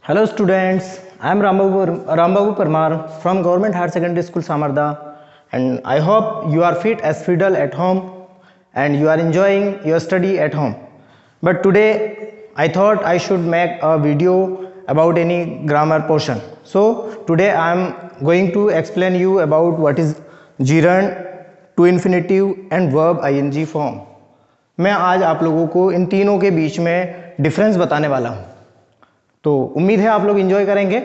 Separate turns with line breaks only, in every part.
Hello students, I am Rambabu Parmar from Government Higher Secondary School Samarda, and I hope you are fit as fiddle at home and you are enjoying your study at home. But today I thought I should make a video about any grammar portion. So today I am going to explain you about what is gerund, to infinitive and verb ing form. मैं आज आप लोगों को इन तीनों के बीच में difference बताने वाला हूँ, तो उम्मीद है आप लोग एंजॉय करेंगे।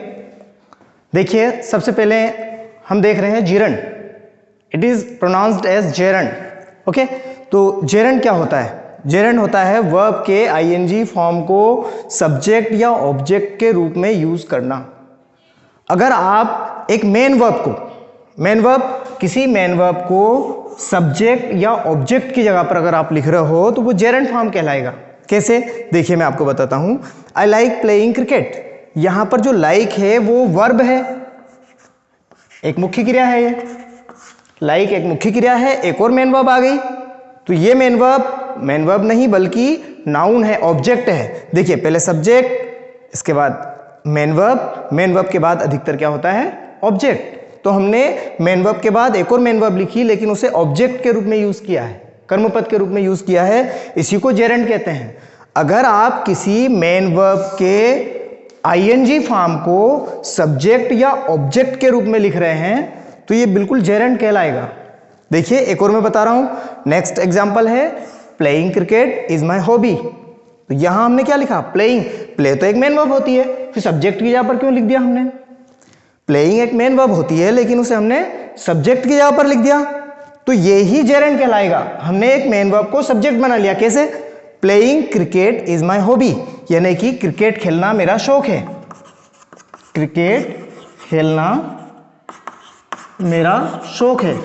देखिए, सबसे पहले हम देख रहे हैं gerund. It is pronounced as gerund. Okay, तो जेरंड क्या होता है? जेरंड होता है वर्ब के आईएनजी फॉर्म को सब्जेक्ट या ऑब्जेक्ट के रूप में यूज करना। अगर आप एक किसी मेन वर्ब को सब्जेक्ट या ऑब्जेक्ट की जगह पर अगर आप लिख रहे हो तो वो जेरंड फॉर्म कहलाएगा। कैसे? देखिए, मैं आपको बताता हूं। I like playing cricket. यहां पर जो लाइक है वो वर्ब है, एक मुख्य क्रिया है। ये लाइक एक मुख्य क्रिया है, एक और मेन वर्ब आ गई, तो ये मेन वर्ब नहीं बल्कि नाउन है, ऑब्जेक्ट है। देखिए, पहले सब्जेक्ट, इसके बाद मेन वर्ब के बाद अधिकतर क्या होता है? ऑब्जेक्ट। तो हमने मेन वर्ब के बाद एक और मेन वर्ब लिखी, लेकिन उसे ऑब्जेक्ट के रूप में यूज किया है, कर्मपद के रूप में यूज किया है। इसी को जेरंड कहते हैं। अगर आप किसी मेन वर्ब के आईएनजी फॉर्म को सब्जेक्ट या ऑब्जेक्ट के रूप में लिख रहे हैं तो ये बिल्कुल जेरंड कहलाएगा। देखिए, एक और मैं बता रहा हूं। नेक्स्ट एग्जांपल है playing cricket is my hobby. तो यहां हमने क्या लिखा? प्लेइंग। प्ले तो एक मेन वर्ब होती है, फिर सब्जेक्ट की जगह पर क्यों लिख दिया हमने? प्लेइंग एक मेन वर्ब होती है, लेकिन उसे हमने सब्जेक्ट की जगह पर लिख दिया, तो ये ही जेरंड कहलाएगा। हमने एक मेन वर्ब को सब्जेक्ट बना लिया। कैसे? Playing cricket is my hobby, यानी कि क्रिकेट खेलना मेरा शौक है। क्रिकेट खेलना मेरा शौक है।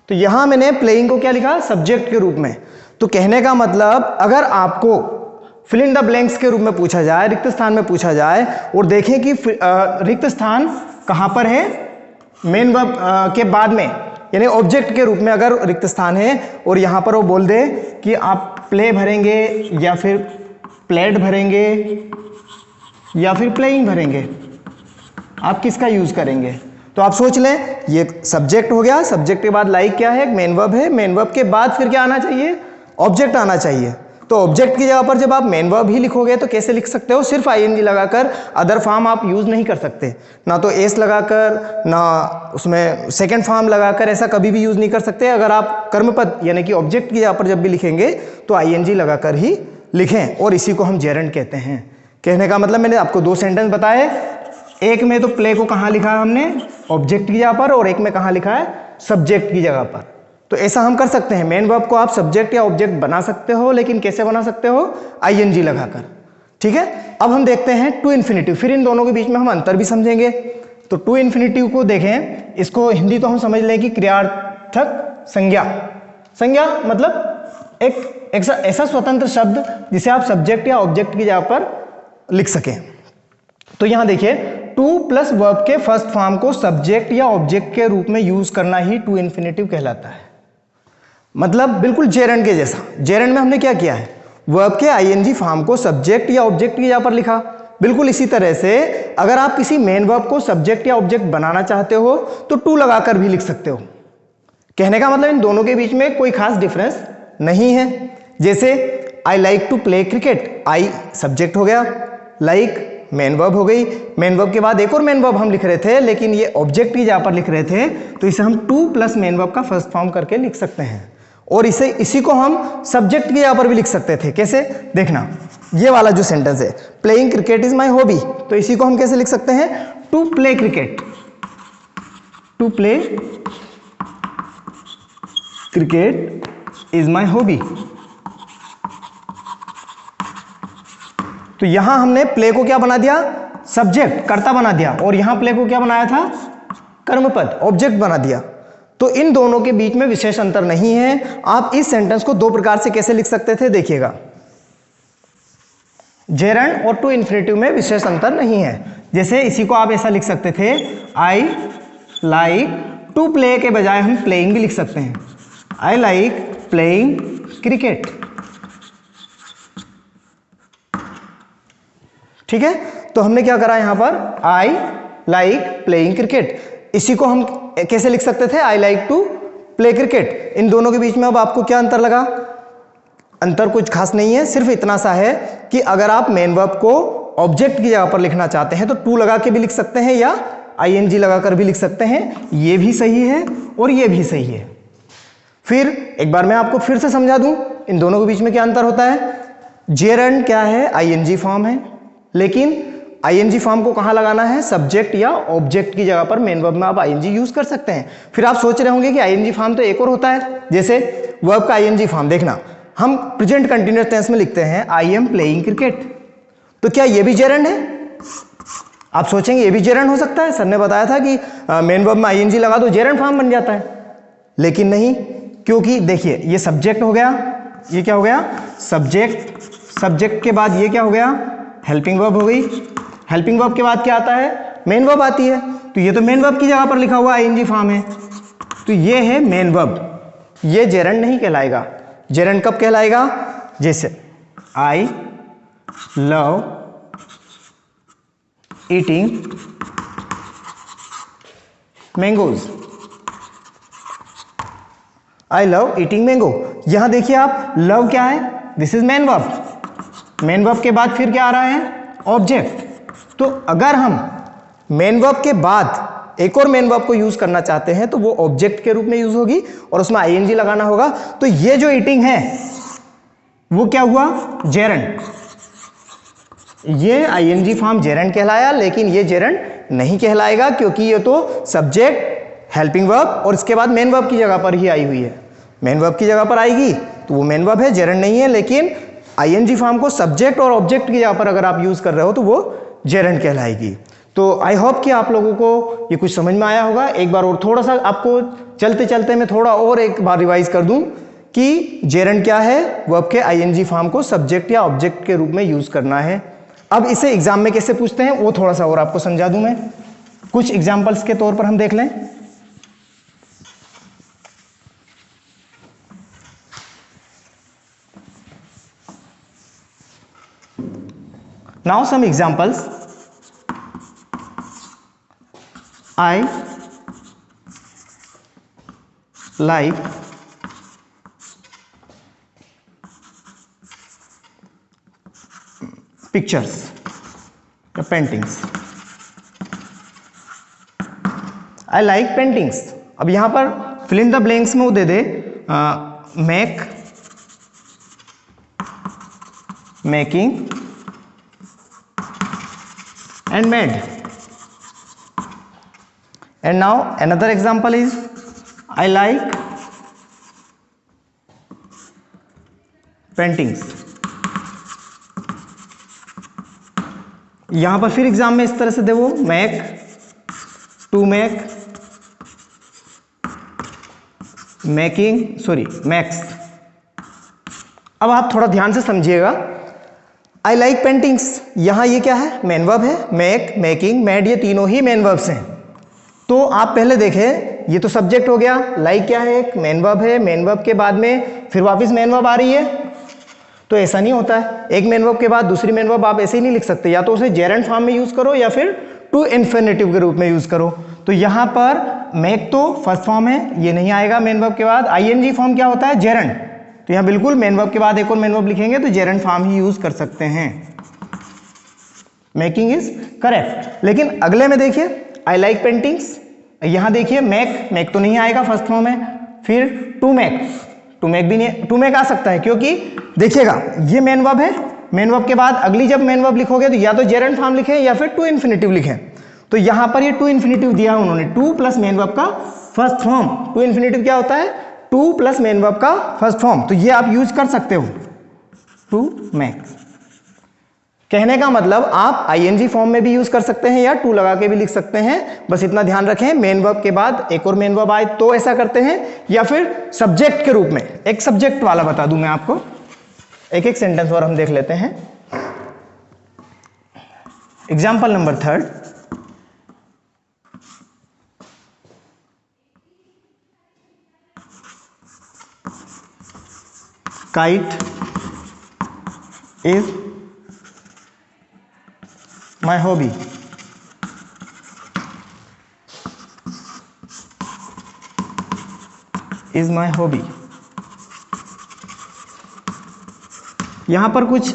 तो यहां मैंने प्लेइंग को क्या लिखा? सब्जेक्ट के रूप में। तो कहने का मतलब, अगर आपको फिल इन द ब्लैंक्स के रूप में पूछा जाए, रिक्त स्थान में पूछा जाए, और देखें कि रिक्त स्थान कहां पर है, मेन वर्ब के बाद में, यानी ऑब्जेक्ट के रूप में अगर रिक्त स्थान है, और यहां पर वो बोल दे कि आप प्ले भरेंगे या फिर प्लेड भरेंगे या फिर प्लेइंग भरेंगे, आप किसका यूज करेंगे? तो आप सोच लें, ये सब्जेक्ट हो गया। सब्जेक्ट के बाद लाइक क्या है? मेन वर्ब है। मेन वर्ब के बाद फिर क्या आना चाहिए? ऑब्जेक्ट आना चाहिए। तो ऑब्जेक्ट की जगह पर जब आप मेन वर्ब ही लिखोगे तो कैसे लिख सकते हो? सिर्फ आईएनजी लगाकर, अदर फॉर्म आप यूज नहीं कर सकते। ना तो एस लगाकर, ना उसमें सेकंड फॉर्म लगाकर, ऐसा कभी भी यूज नहीं कर सकते। अगर आप कर्मपद यानी कि ऑब्जेक्ट की जगह पर जब भी लिखेंगे तो आईएनजी लगाकर ही लिखें, और इसी को हम जेरंड कहते हैं। कहने का मतलब, मैंने आपको दो सेंटेंस बताए। एक में तो प्ले को कहां लिखा है हमने? ऑब्जेक्ट की जगह पर, और एक में कहां लिखा है? सब्जेक्ट की जगह पर। तो ऐसा हम कर सकते हैं। मेन वर्ब को आप सब्जेक्ट या ऑब्जेक्ट बना सकते हो, लेकिन कैसे बना सकते हो? आईएनजी लगाकर। ठीक है, अब हम देखते हैं टू इन्फिनिटिव। फिर इन दोनों के बीच में हम अंतर भी समझेंगे। तो टू इन्फिनिटिव को देखें, इसको हिंदी तो हम समझ लें कि क्रियार्थक संज्ञा। संज्ञा मतलब एक ऐसा स्वतंत्र शब्द जिसे आप सब्जेक्ट या ऑब्जेक्ट की जगह पर लिख सकें। तो यहां देखिए, टू प्लस वर्ब के फर्स्ट फॉर्म को सब्जेक्ट या ऑब्जेक्ट के रूप में यूज करना ही टू इन्फिनिटिव कहलाता है। मतलब बिल्कुल जेरंड के जैसा। जेरंड में हमने क्या किया है? वर्ब के आईएनजी फॉर्म को सब्जेक्ट या ऑब्जेक्ट की जगह पर लिखा। बिल्कुल इसी तरह से अगर आप किसी मेन वर्ब को सब्जेक्ट या ऑब्जेक्ट बनाना चाहते हो तो टू लगाकर भी लिख सकते हो। कहने का मतलब, इन दोनों के बीच में कोई खास डिफरेंस नहीं है। जैसे I like to play cricket, I subject हो गया, लाइक मेन वर्ब हो गई। मेन वर्ब के बाद एक और मेन वर्ब हम लिख रहे थे, लेकिन ये ऑब्जेक्ट की जगह पर लिख रहे थे, तो इसे हम टू प्लस मेन वर्ब का फर्स्ट फॉर्म करके लिख सकते हैं। और इसी को हम सब्जेक्ट की जगह पर भी लिख सकते थे। कैसे? देखना, ये वाला जो सेंटेंस है, playing cricket is my hobby, तो इसी को हम कैसे लिख सकते हैं? To play cricket. To play cricket is my hobby. तो यहां हमने प्ले को क्या बना दिया? सब्जेक्ट, कर्ता बना दिया, और यहां प्ले को क्या बनाया था? कर्मपद, ऑब्जेक्ट बना दिया। तो इन दोनों के बीच में विशेष अंतर नहीं है। आप इस सेंटेंस को दो प्रकार से कैसे लिख सकते थे, देखिएगा। जेरंड और टू इन्फिनिटिव में विशेष अंतर नहीं है। जैसे इसी को आप ऐसा लिख सकते थे, आई लाइक टू प्ले के बजाय हम प्लेइंग भी लिख सकते हैं। I like playing cricket. ठीक है, तो हमने क्या करा यहां पर, आई लाइक प्लेइंग क्रिकेट। इसी को हम कैसे लिख सकते थे, I like to play cricket. इन दोनों के बीच में अब आपको क्या अंतर लगा, अंतर कुछ खास नहीं है, सिर्फ इतना सा है कि अगर आप मेन वर्ब को ऑब्जेक्ट की जगह पर लिखना चाहते हैं तो टू लगा के भी लिख सकते हैं या आईएनजी लगाकर भी लिख सकते हैं, ये भी सही है और ये भी सही है। फिर एक बार मैं आपको फिर से समझा दूं इन दोनों के बीच में क्या अंतर होता है। जेरंड क्या है, आईएनजी फॉर्म है, लेकिन आईएनजी फॉर्म को कहां लगाना है, सब्जेक्ट या ऑब्जेक्ट की जगह पर मेन वर्ब में आप आईएनजी यूज कर सकते हैं। फिर आप सोच रहे होंगे कि आईएनजी फॉर्म तो एक और होता है, जैसे वर्ब का आईएनजी फॉर्म देखना, हम प्रेजेंट कंटीन्यूअस टेंस में लिखते हैं आई एम प्लेइंग क्रिकेट, तो क्या ये भी जेरंड है? आप सोचेंगे ये भी जेरंड हो सकता है, सर ने बताया था कि मेन वर्ब में आईएनजी लगा दो जेरंड फॉर्म बन जाता है, लेकिन नहीं, क्योंकि देखिए ये सब्जेक्ट हो गया, ये क्या हो गया, सब्जेक्ट, सब्जेक्ट के बाद ये क्या हो गया, हेल्पिंग वर्ब हो गई, हेल्पिंग वर्ब के बाद क्या आता है, मेन वर्ब आती है, तो ये तो मेन वर्ब की जगह पर लिखा हुआ आईएनजी फॉर्म है, तो ये है मेन वर्ब, ये जेरंड नहीं कहलाएगा। जेरंड कब कहलाएगा, जैसे I love eating mangoes, I love eating mango. यहां देखिए आप, लव क्या है, this is main verb, main verb के बाद फिर क्या आ रहा है, ऑब्जेक्ट। तो अगर हम मेन वर्ब के बाद एक और मेन वर्ब को यूज करना चाहते हैं तो वो ऑब्जेक्ट के रूप में यूज होगी और उसमें आईएनजी लगाना होगा, तो ये जो ईटिंग है वो क्या हुआ, जेरंड, ये आईएनजी फॉर्म जेरंड कहलाया, लेकिन ये जेरंड नहीं कहलाएगा क्योंकि ये तो सब्जेक्ट हेल्पिंग वर्ब और इसके बाद मेन वर्ब की जगह पर ही आई हुई है, मेन वर्ब की जगह पर आएगी तो वो मेन वर्ब है, जेरंड नहीं है। लेकिन आईएनजी फॉर्म को सब्जेक्ट और ऑब्जेक्ट की जगह पर अगर आप यूज कर रहे हो तो वो जेरंड कहलाएगी। तो आई होप कि आप लोगों को ये कुछ समझ में आया होगा। एक बार और थोड़ा सा आपको चलते चलते मैं थोड़ा और एक बार रिवाइज कर दूं कि जेरंड क्या है, वर्ब के आईएनजी फॉर्म को सब्जेक्ट या ऑब्जेक्ट के रूप में यूज करना है। अब इसे एग्जाम में कैसे पूछते हैं वो थोड़ा सा और आपको समझा दूं मैं, कुछ एग्जाम्पल्स के तौर पर हम देख लें। Now some examples. I like pictures या paintings. I like paintings. अब यहां पर fill in the blanks में वो दे दे make, making and made. And now another example is I like paintings. यहां पर फिर एग्जाम में इस तरह से दे वो make, to make, making, sorry makes. अब आप थोड़ा ध्यान से समझिएगा, आई लाइक पेंटिंग्स, यहां ये क्या है, मेन वर्ब है, मेक, मेकिंग, मेड, ये तीनों ही मेन वर्ब्स हैं। तो आप पहले देखें, ये तो सब्जेक्ट हो गया, लाइक क्या है, एक मेन वर्ब है, मेन वर्ब के बाद में फिर वापस मेन वर्ब आ रही है, तो ऐसा नहीं होता है, एक मेन वर्ब के बाद दूसरी मेन वर्ब आप ऐसे ही नहीं लिख सकते, या तो उसे जेरंड फॉर्म में यूज करो या फिर टू इन्फिनिटिव के रूप में यूज करो। तो यहां पर मेक तो फर्स्ट फॉर्म है, ये नहीं आएगा मेन वर्ब के बाद, आईएनजी फॉर्म क्या होता है, जेरंड, तो यहां बिल्कुल मेन वर्ब के बाद एक और मेन वर्ब लिखेंगे तो जेरंड फॉर्म ही यूज कर सकते हैं, मेकिंग इज करेक्ट। लेकिन अगले में देखिए आई लाइक पेंटिंग्स, यहां देखिए मेक, मेक तो नहीं आएगा फर्स्ट फॉर्म है, फिर टू मेक, टू मेक भी नहीं, टू मेक आ सकता है क्योंकि देखिएगा ये मेन वर्ब है, मेन वर्ब के बाद अगली जब मेन वर्ब लिखोगे तो या तो जेरंड फॉर्म लिखें या फिर टू इन्फिनिटिव लिखें, तो यहां पर ये टू इन्फिनिटिव दिया उन्होंने, टू प्लस मेन वर्ब का फर्स्ट फॉर्म, टू इन्फिनिटिव क्या होता है, टू प्लस मेन वर्ब का फर्स्ट फॉर्म, तो ये आप यूज कर सकते हो, टू मेक। कहने का मतलब आप आईएनजी फॉर्म में भी यूज कर सकते हैं या टू लगा के भी लिख सकते हैं, बस इतना ध्यान रखें मेन वर्ब के बाद एक और मेन वर्ब आए तो ऐसा करते हैं, या फिर सब्जेक्ट के रूप में। एक सब्जेक्ट वाला बता दूं मैं आपको, एक एक सेंटेंस और हम देख लेते हैं। Example number 3, kite is my hobby, is my hobby. यहां पर कुछ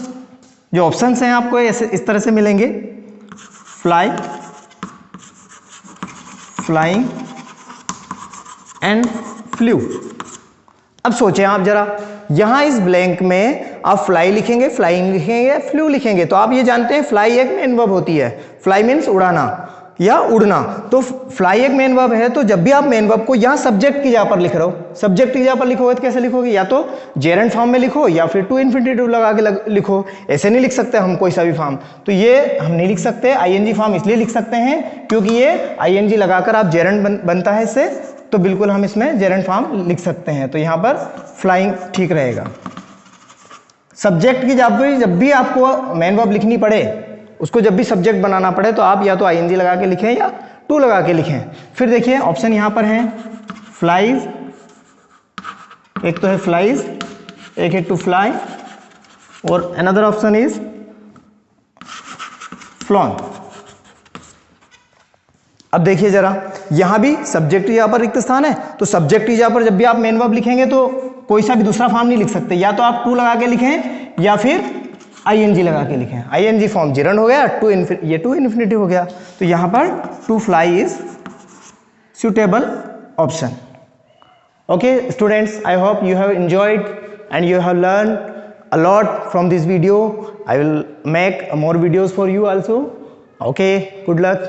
जो ऑप्शंस हैं आपको ऐसे इस तरह से मिलेंगे, फ्लाई, फ्लाइंग एंड फ्लू। अब सोचें आप जरा, यहां इस ब्लैंक में आप फ्लाई लिखेंगे, फ्लाइंग लिखेंगे, फ्लू लिखेंगे, तो आप ये जानते हैं फ्लाई एक मेन वर्ब होती है। फ्लाई मीन्स उड़ाना या उड़ना, तो फ्लाई एक मेन वर्ब है। तो जब भी आप मेन वर्ब को यहां सब्जेक्ट की जगह पर लिख रहे हो, सब्जेक्ट की जगह पर लिखोगे तो कैसे लिखोगे, या तो जेरेंट फॉर्म में लिखो या फिर टू इन्फिनिटिव लगा के लिखो। ऐसे नहीं लिख सकते हम कोई सा भी फॉर्म, तो ये हम नहीं लिख सकते। आईएनजी फॉर्म इसलिए लिख सकते हैं क्योंकि ये आईएनजी लगाकर आप जेरेंट बनता है इससे, तो बिल्कुल हम इसमें जेरेंट फॉर्म लिख सकते हैं। तो यहां पर फ्लाइंग ठीक रहेगा। सब्जेक्ट की जब भी आपको मेन वर्ब लिखनी पड़े, उसको जब भी सब्जेक्ट बनाना पड़े, तो आप या तो आईएनजी लगा के लिखें या टू लगा के लिखें। फिर देखिए ऑप्शन यहां पर है फ्लाइज, एक तो है फ्लाइज, एक है टू फ्लाई, और अनदर ऑप्शन इज फ्लॉन। अब देखिए जरा, यहां भी सब्जेक्ट की जगह पर रिक्त स्थान है, तो सब्जेक्ट की जगह पर जब भी आप मेन वर्ब लिखेंगे तो कोई सा भी दूसरा फॉर्म नहीं लिख सकते, या तो आप टू लगा के लिखें या फिर आईएनजी लगा के लिखें। आईएनजी फॉर्म जिरंड हो गया, ये टू इन्फिनिटिव हो गया, तो यहां पर to fly is suitable option. Okay students, I hope you have enjoyed and you have learned a lot from this video. I will make more videos for you also. Okay, good luck.